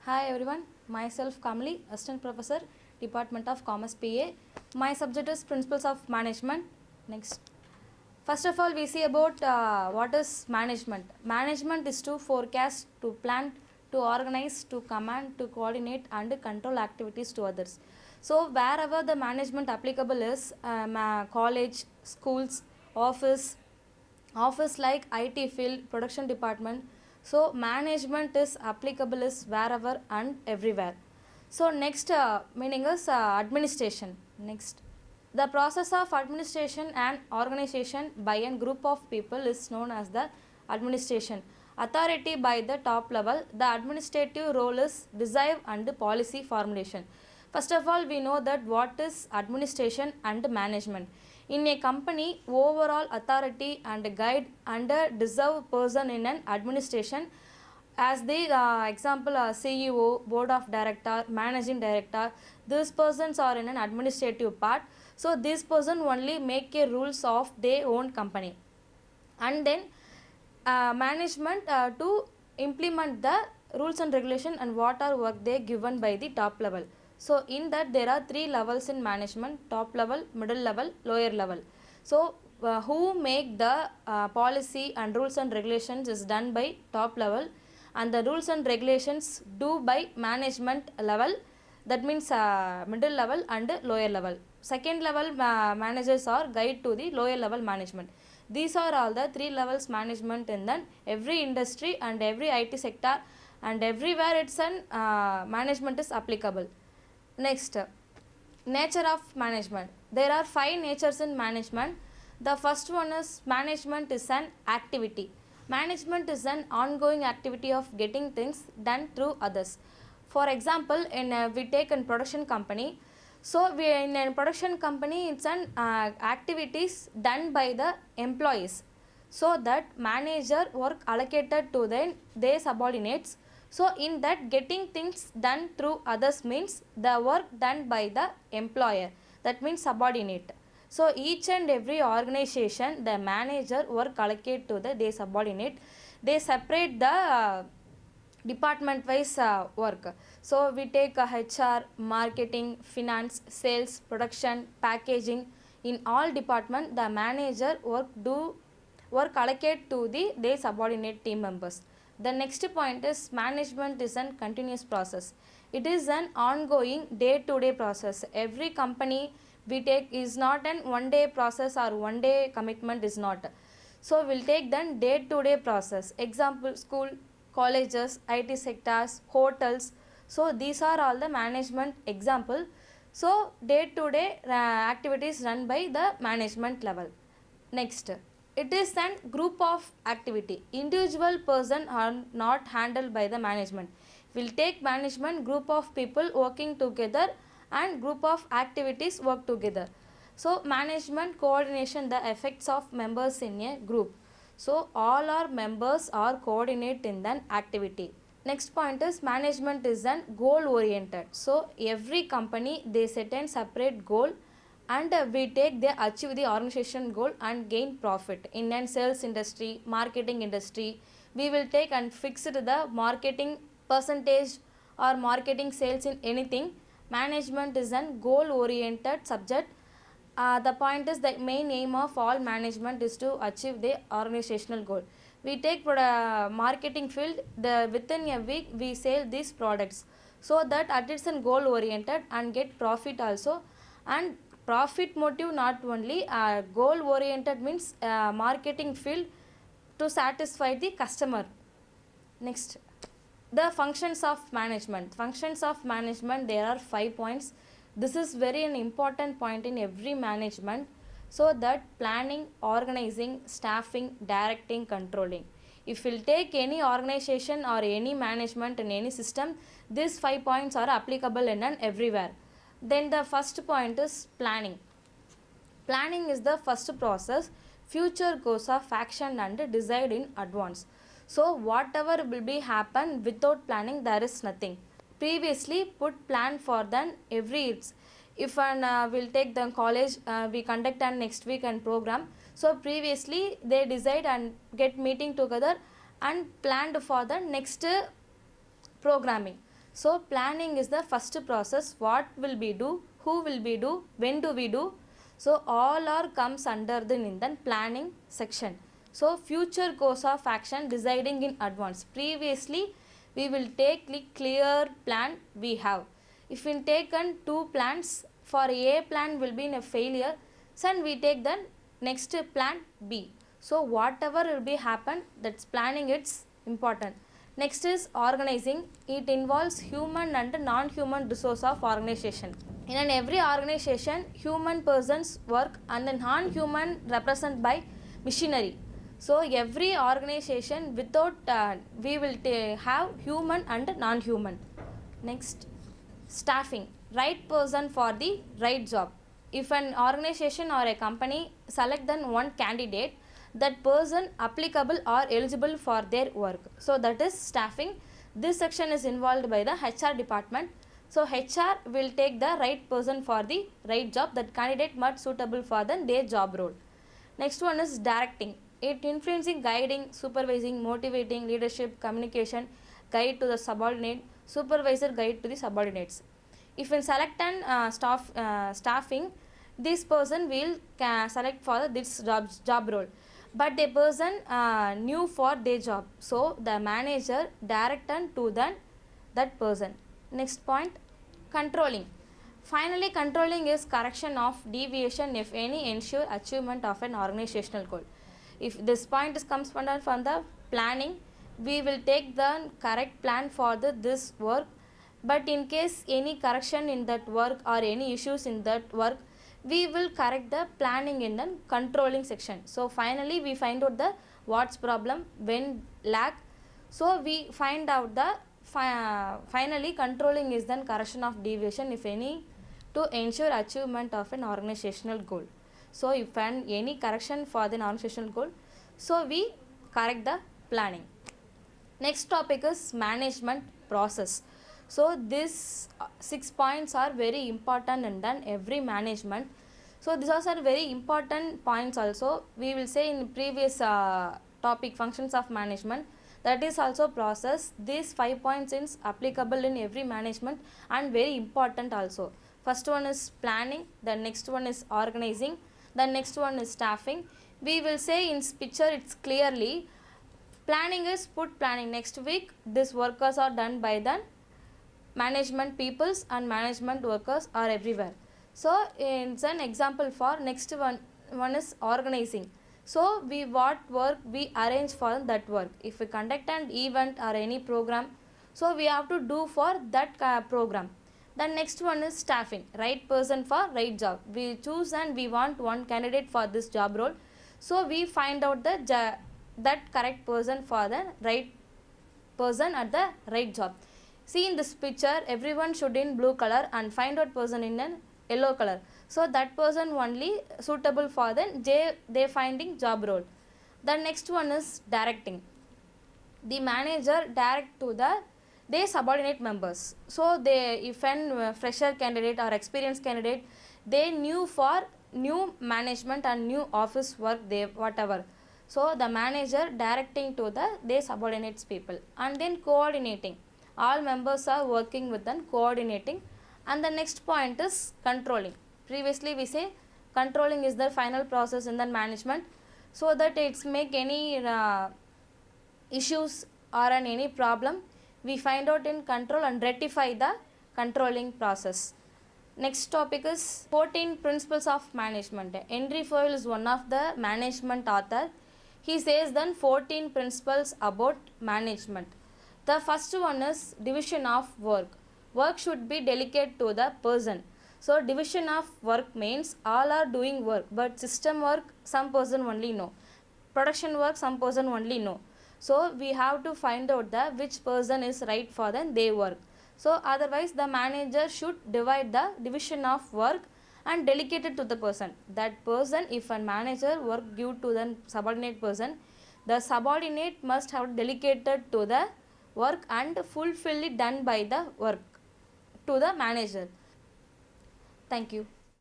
Hi everyone, myself KAMALI, Assistant Professor, Department of Commerce PA. My subject is Principles of Management. Next. First of all, we see about what is management. Management is to forecast, to plan, to organize, to command, to coordinate and control activities to others. So wherever the management applicable is, college, schools, office like IT field, production department. So management is applicable is wherever and everywhere. So next meaning is administration. Next, the process of administration and organization by a group of people is known as the administration. Authority by the top level. The administrative role is design and policy formulation. First of all, we know that what is administration and management. In a company, overall authority and guide and deserve person in an administration as the example CEO, board of director, managing director. These persons are in an administrative part. So this person only make a rules of their own company, and then management to implement the rules and regulation and what are work they given by the top level. So in that there are three levels in management: top level, middle level, lower level. So who make the policy and rules and regulations is done by top level, and the rules and regulations do by management level, that means middle level and lower level. Second level managers are guide to the lower level management. These are all the three levels management in then every industry and every IT sector and everywhere it's an management is applicable. Next, nature of management. There are 5 natures in management. The first one is management is an activity. Management is an ongoing activity of getting things done through others. For example, in we take a production company. So we in a production company, it's an activities done by the employees. So that manager work allocated to their subordinates. So in that getting things done through others means the work done by the employer, that means subordinate. So each and every organization, the manager work allocate to their subordinate. They separate the department wise work. So we take HR, marketing, finance, sales, production, packaging. In all department, the manager work allocate to their subordinate team members. The next point is management is an continuous process. It is an ongoing day-to-day process. Every company we take is not an one-day process or one-day commitment is not. So we'll take then day-to-day process. Example, school, colleges, IT sectors, hotels. So these are all the management example. So day-to-day activities run by the management level. Next, it is an group of activity. Individual person are not handled by the management. We'll take management group of people working together and group of activities work together. So management coordination, the effects of members in a group. So all our members are coordinate in an activity. Next point is management is an goal oriented. So every company they set a separate goal, and we take they achieve the organization goal and gain profit. In an sales industry, marketing industry, we will take and fix the marketing percentage or marketing sales in anything. Management is an goal oriented subject. The point is the main aim of all management is to achieve the organizational goal. We take marketing field, within a week we sell these products, so that at it's an goal oriented and get profit also. And profit motive not only, goal oriented means marketing field to satisfy the customer. Next, the functions of management. Functions of management, there are 5 points. This is very an important point in every management. So that planning, organizing, staffing, directing, controlling. If we'll take any organization or any management in any system, these 5 points are applicable in and everywhere. Then the first point is planning. Planning is the first process, future course of action and decide in advance. So whatever will be happen without planning, there is nothing. Previously put plan for then every it's. If we'll take the college, we conduct an next week and program. So previously they decide and get meeting together and planned for the next programming. So planning is the first process. What will we do, who will we do, when do we do. So all are comes under the in the planning section. So future course of action deciding in advance. Previously we will take the clear plan we have. If we taken two plans, for A plan will be in a failure, then we take the next plan B. So whatever will be happen, that's planning, it's important. Next is organizing. It involves human and non-human resource of organization. In an every organization, human persons work and the non-human represented by machinery. So every organization without we will have human and non-human. Next, staffing. Right person for the right job. If an organization or a company select then one candidate, that person applicable or eligible for their work. So that is staffing. This section is involved by the HR department. So HR will take the right person for the right job. That candidate must suitable for their job role. Next one is directing. It influencing, guiding, supervising, motivating, leadership, communication, guide to the subordinate, supervisor guide to the subordinates. If in select and staffing, this person will select for this job role, but the person new for their job, so the manager direct and to that person. Next point, controlling. Finally, controlling is correction of deviation if any ensure achievement of an organizational goal. If this point comes from the planning, we will take the correct plan for this work, but in case any correction in that work or any issues in that work, we will correct the planning in the controlling section. So finally we find out the what's problem, when lack. So we find out the finally controlling is then correction of deviation if any to ensure achievement of an organizational goal. So if any correction for the organizational goal, so we correct the planning. Next topic is management process. So these 6 points are very important in then every management. So these are very important points also. We will say in previous topic functions of management, that is also process. These 5 points is applicable in every management and very important also. First one is planning, the next one is organizing, the next one is staffing. We will say in picture it's clearly planning is put planning. Next week these workers are done by the management peoples and management workers are everywhere. So it's an example for next one is organizing. So we what work we arrange for that work. If we conduct an event or any program, so we have to do for that program. The next one is staffing, right person for right job. We choose and we want one candidate for this job role. So we find out that correct person for the right person at the right job. See in this picture, everyone should in blue color and find out person in an yellow color. So that person only suitable for they finding job role. The next one is directing. The manager direct to their subordinate members. So they, if an fresher candidate or experienced candidate, they new for new management and new office work, they whatever. So the manager directing to their subordinates people, and then coordinating. All members are working with them, coordinating. And the next point is controlling. Previously we say controlling is the final process in the management, so that it's make any issues or any problem, we find out in control and rectify the controlling process. Next topic is 14 principles of management. Henry Fayol is one of the management author. He says then 14 principles about management. The first one is division of work. Work should be delegated to the person. So division of work means all are doing work, but system work some person only know. Production work some person only know. So we have to find out which person is right for their work. So otherwise the manager should divide the division of work and delegate it to the person. That person, if a manager work give to the subordinate person, the subordinate must have delegated to the work and fulfill it done by the work to the manager. Thank you.